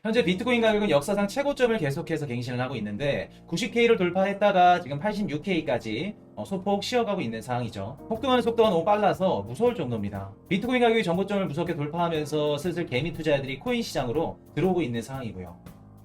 현재 비트코인 가격은 역사상 최고점을 계속해서 갱신을 하고 있는데 90K를 돌파했다가 지금 86K까지 소폭 쉬어가고 있는 상황이죠. 폭등하는 속도가 너무 빨라서 무서울 정도입니다. 비트코인 가격이 전고점을 무섭게 돌파하면서 슬슬 개미 투자자들이 코인 시장으로 들어오고 있는 상황이고요.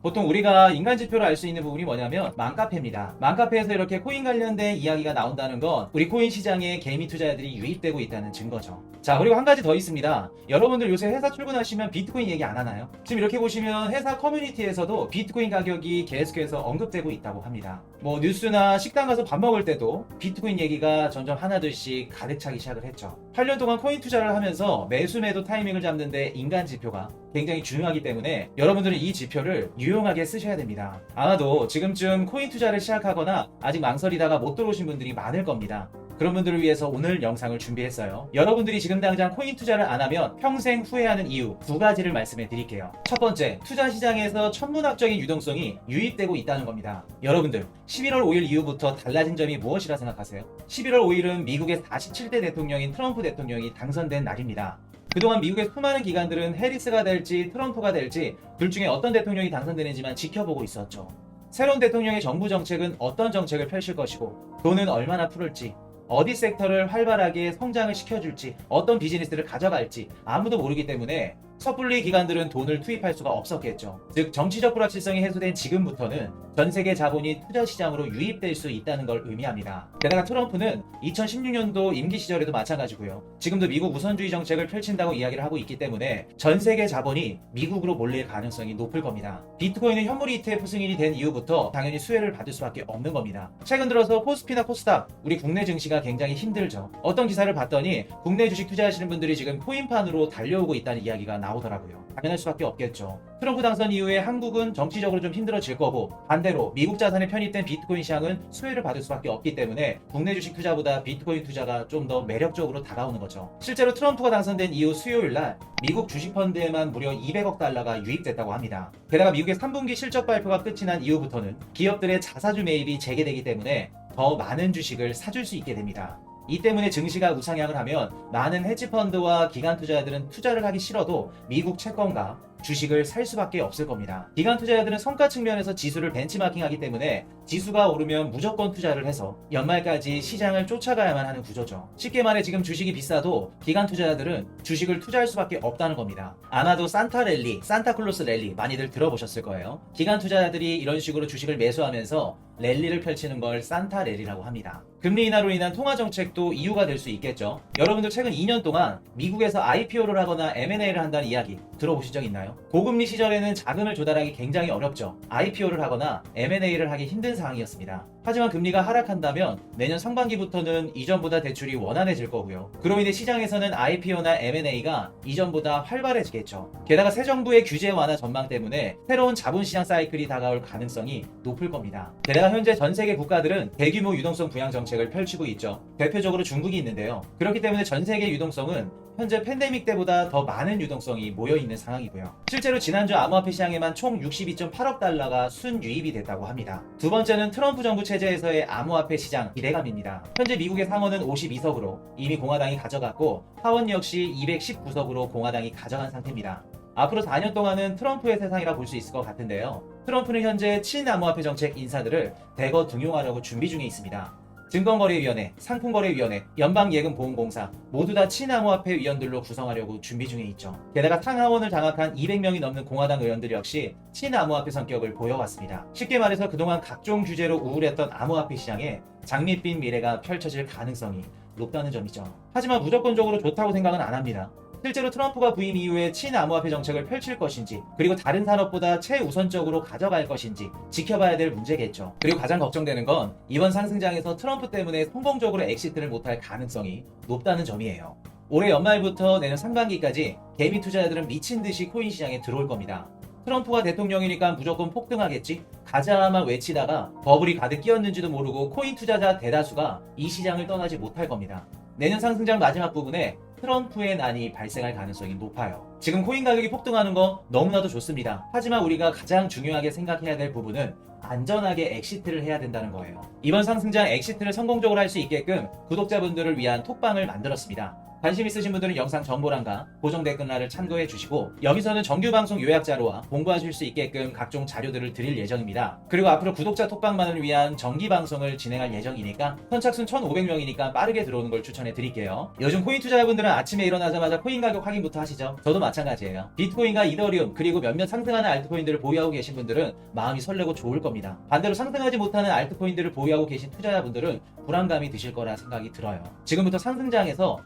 보통 우리가 인간 지표로 알 수 있는 부분이 뭐냐면 맘카페입니다. 맘카페에서 이렇게 코인 관련된 이야기가 나온다는 건 우리 코인 시장에 개미 투자자들이 유입되고 있다는 증거죠. 자, 그리고 한 가지 더 있습니다. 여러분들 요새 회사 출근하시면 비트코인 얘기 안 하나요? 지금 이렇게 보시면 회사 커뮤니티에서도 비트코인 가격이 계속해서 언급되고 있다고 합니다. 뭐 뉴스나 식당 가서 밥 먹을 때도 비트코인 얘기가 점점 하나둘씩 가득 차기 시작을 했죠. 8년 동안 코인 투자를 하면서 매수 매도 타이밍을 잡는데 인간 지표가 굉장히 중요하기 때문에 여러분들은 이 지표를 유용하게 쓰셔야 됩니다. 아마도 지금쯤 코인 투자를 시작하거나 아직 망설이다가 못 들어오신 분들이 많을 겁니다. 그런 분들을 위해서 오늘 영상을 준비했어요. 여러분들이 지금 당장 코인 투자를 안 하면 평생 후회하는 이유 두 가지를 말씀해 드릴게요. 첫 번째, 투자 시장에서 천문학적인 유동성이 유입되고 있다는 겁니다. 여러분들, 11월 5일 이후부터 달라진 점이 무엇이라 생각하세요? 11월 5일은 미국의 47대 대통령인 트럼프 대통령이 당선된 날입니다. 그동안 미국의 수많은 기관들은 해리스가 될지 트럼프가 될지 둘 중에 어떤 대통령이 당선되는지만 지켜보고 있었죠. 새로운 대통령의 정부 정책은 어떤 정책을 펼칠 것이고 돈은 얼마나 풀을지, 어디 섹터를 활발하게 성장을 시켜줄지, 어떤 비즈니스를 가져갈지 아무도 모르기 때문에 섣불리 기관들은 돈을 투입할 수가 없었겠죠. 즉 정치적 불확실성이 해소된 지금부터는 전 세계 자본이 투자 시장으로 유입될 수 있다는 걸 의미합니다. 게다가 트럼프는 2016년도 임기 시절에도 마찬가지고요. 지금도 미국 우선주의 정책을 펼친다고 이야기를 하고 있기 때문에 전 세계 자본이 미국으로 몰릴 가능성이 높을 겁니다. 비트코인은 현물 ETF 승인이 된 이후부터 당연히 수혜를 받을 수밖에 없는 겁니다. 최근 들어서 코스피나 코스닥, 우리 국내 증시가 굉장히 힘들죠. 어떤 기사를 봤더니 국내 주식 투자하시는 분들이 지금 코인판으로 달려오고 있다는 이야기가 나오더라고요. 당연할 수밖에 없겠죠. 트럼프 당선 이후에 한국은 정치적으로 좀 힘들어질 거고 반대로 미국 자산에 편입된 비트코인 시장은 수혜를 받을 수밖에 없기 때문에 국내 주식 투자보다 비트코인 투자가 좀 더 매력적으로 다가오는 거죠. 실제로 트럼프가 당선된 이후 수요일 날 미국 주식 펀드에만 무려 200억 달러가 유입됐다고 합니다. 게다가 미국의 3분기 실적 발표가 끝이 난 이후부터는 기업들의 자사주 매입이 재개되기 때문에 더 많은 주식을 사줄 수 있게 됩니다. 이 때문에 증시가 우상향을 하면 많은 헤지펀드와 기관 투자자들은 투자를 하기 싫어도 미국 채권과 주식을 살 수밖에 없을 겁니다. 기관 투자자들은 성과 측면에서 지수를 벤치마킹하기 때문에 지수가 오르면 무조건 투자를 해서 연말까지 시장을 쫓아가야만 하는 구조죠. 쉽게 말해 지금 주식이 비싸도 기관 투자자들은 주식을 투자할 수밖에 없다는 겁니다. 아마도 산타랠리, 산타클로스 랠리 많이들 들어보셨을 거예요. 기관 투자자들이 이런 식으로 주식을 매수하면서 랠리를 펼치는 걸 산타 랠리라고 합니다. 금리 인하로 인한 통화 정책도 이유가 될 수 있겠죠. 여러분들 최근 2년 동안 미국에서 IPO를 하거나 M&A를 한다는 이야기 들어보신 적 있나요? 고금리 시절에는 자금을 조달하기 굉장히 어렵죠. IPO를 하거나 M&A를 하기 힘든 상황이었습니다. 하지만 금리가 하락한다면 내년 상반기부터는 이전보다 대출이 원활해질 거고요. 그로 인해 시장에서는 IPO나 M&A가 이전보다 활발해지겠죠. 게다가 새 정부의 규제 완화 전망 때문에 새로운 자본시장 사이클이 다가올 가능성이 높을 겁니다. 게다가 현재 전 세계 국가들은 대규모 유동성 부양 정책을 펼치고 있죠. 대표적으로 중국이 있는데요. 그렇기 때문에 전 세계 유동성은 현재 팬데믹 때보다 더 많은 유동성이 모여있는 상황이고요. 실제로 지난주 암호화폐 시장에만 총 62.8억 달러가 순유입이 됐다고 합니다. 두 번째는 트럼프 정부 체제에서의 암호화폐 시장 기대감입니다. 현재 미국의 상원은 52석으로 이미 공화당이 가져갔고 하원 역시 219석으로 공화당이 가져간 상태입니다. 앞으로 4년 동안은 트럼프의 세상이라 볼 수 있을 것 같은데요. 트럼프는 현재 친암호화폐 정책 인사들을 대거 등용하려고 준비 중에 있습니다. 증권거래위원회, 상품거래위원회, 연방예금보험공사 모두 다 친암호화폐 위원들로 구성하려고 준비 중에 있죠. 게다가 상하원을 장악한 200명이 넘는 공화당 의원들 역시 친암호화폐 성격을 보여왔습니다. 쉽게 말해서 그동안 각종 규제로 우울했던 암호화폐 시장에 장밋빛 미래가 펼쳐질 가능성이 높다는 점이죠. 하지만 무조건적으로 좋다고 생각은 안 합니다. 실제로 트럼프가 부임 이후에 친암호화폐 정책을 펼칠 것인지 그리고 다른 산업보다 최우선적으로 가져갈 것인지 지켜봐야 될 문제겠죠. 그리고 가장 걱정되는 건 이번 상승장에서 트럼프 때문에 성공적으로 엑시트를 못할 가능성이 높다는 점이에요. 올해 연말부터 내년 상반기까지 개미 투자자들은 미친 듯이 코인 시장에 들어올 겁니다. 트럼프가 대통령이니까 무조건 폭등하겠지? 가자만 외치다가 버블이 가득 끼었는지도 모르고 코인 투자자 대다수가 이 시장을 떠나지 못할 겁니다. 내년 상승장 마지막 부분에 트럼프의 난이 발생할 가능성이 높아요. 지금 코인 가격이 폭등하는 거 너무나도 좋습니다. 하지만 우리가 가장 중요하게 생각해야 될 부분은 안전하게 엑시트를 해야 된다는 거예요. 이번 상승장 엑시트를 성공적으로 할 수 있게끔 구독자분들을 위한 톡방을 만들었습니다. 관심 있으신 분들은 영상 정보란과 고정 댓글란을 참고해 주시고 여기서는 정규 방송 요약 자료와 공부하실 수 있게끔 각종 자료들을 드릴 예정입니다. 그리고 앞으로 구독자 톡방만을 위한 정기 방송을 진행할 예정이니까 선착순 1,500명이니까 빠르게 들어오는 걸 추천해 드릴게요. 요즘 코인 투자자분들은 아침에 일어나자마자 코인 가격 확인부터 하시죠. 저도 마찬가지예요. 비트코인과 이더리움 그리고 몇몇 상승하는 알트코인들을 보유하고 계신 분들은 마음이 설레고 좋을 겁니다. 반대로 상승하지 못하는 알트코인들을 보유하고 계신 투자자분들은 불안감이 드실 거라 생각이 들어요. 지금부터 상승장에서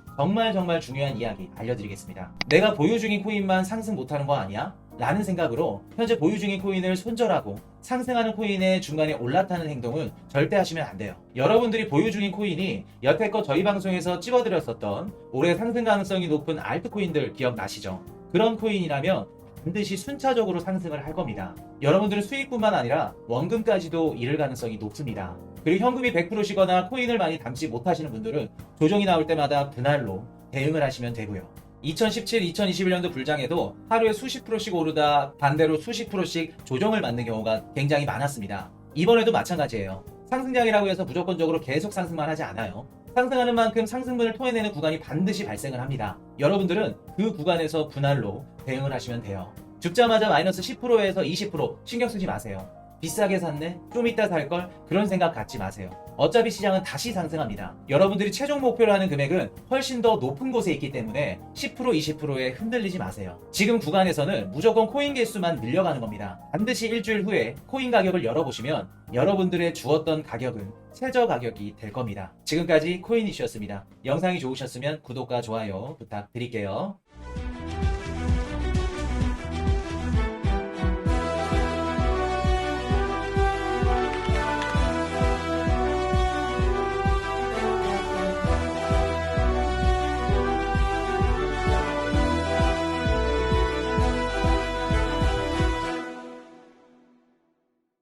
정말 중요한 이야기 알려드리겠습니다. 내가 보유 중인 코인만 상승 못하는 거 아니야? 라는 생각으로 현재 보유 중인 코인을 손절하고 상승하는 코인의 중간에 올라타는 행동은 절대 하시면 안 돼요. 여러분들이 보유 중인 코인이 여태껏 저희 방송에서 찝어드렸었던 올해 상승 가능성이 높은 알트코인들 기억나시죠? 그런 코인이라면 반드시 순차적으로 상승을 할 겁니다. 여러분들은 수익뿐만 아니라 원금까지도 잃을 가능성이 높습니다. 그리고 현금이 100%시거나 코인을 많이 담지 못하시는 분들은 조정이 나올 때마다 분할로 대응을 하시면 되고요. 2017, 2021년도 불장에도 하루에 수십 프로씩 오르다 반대로 수십 프로씩 조정을 맞는 경우가 굉장히 많았습니다. 이번에도 마찬가지예요. 상승장이라고 해서 무조건적으로 계속 상승만 하지 않아요. 상승하는 만큼 상승분을 토해내는 구간이 반드시 발생을 합니다. 여러분들은 그 구간에서 분할로 대응을 하시면 돼요. 죽자마자 마이너스 10%에서 20% 신경 쓰지 마세요. 비싸게 샀네? 좀 이따 살걸? 그런 생각 갖지 마세요. 어차피 시장은 다시 상승합니다. 여러분들이 최종 목표로 하는 금액은 훨씬 더 높은 곳에 있기 때문에 10% 20%에 흔들리지 마세요. 지금 구간에서는 무조건 코인 개수만 늘려가는 겁니다. 반드시 일주일 후에 코인 가격을 열어보시면 여러분들의 주었던 가격은 최저 가격이 될 겁니다. 지금까지 코인 이슈였습니다. 영상이 좋으셨으면 구독과 좋아요 부탁드릴게요.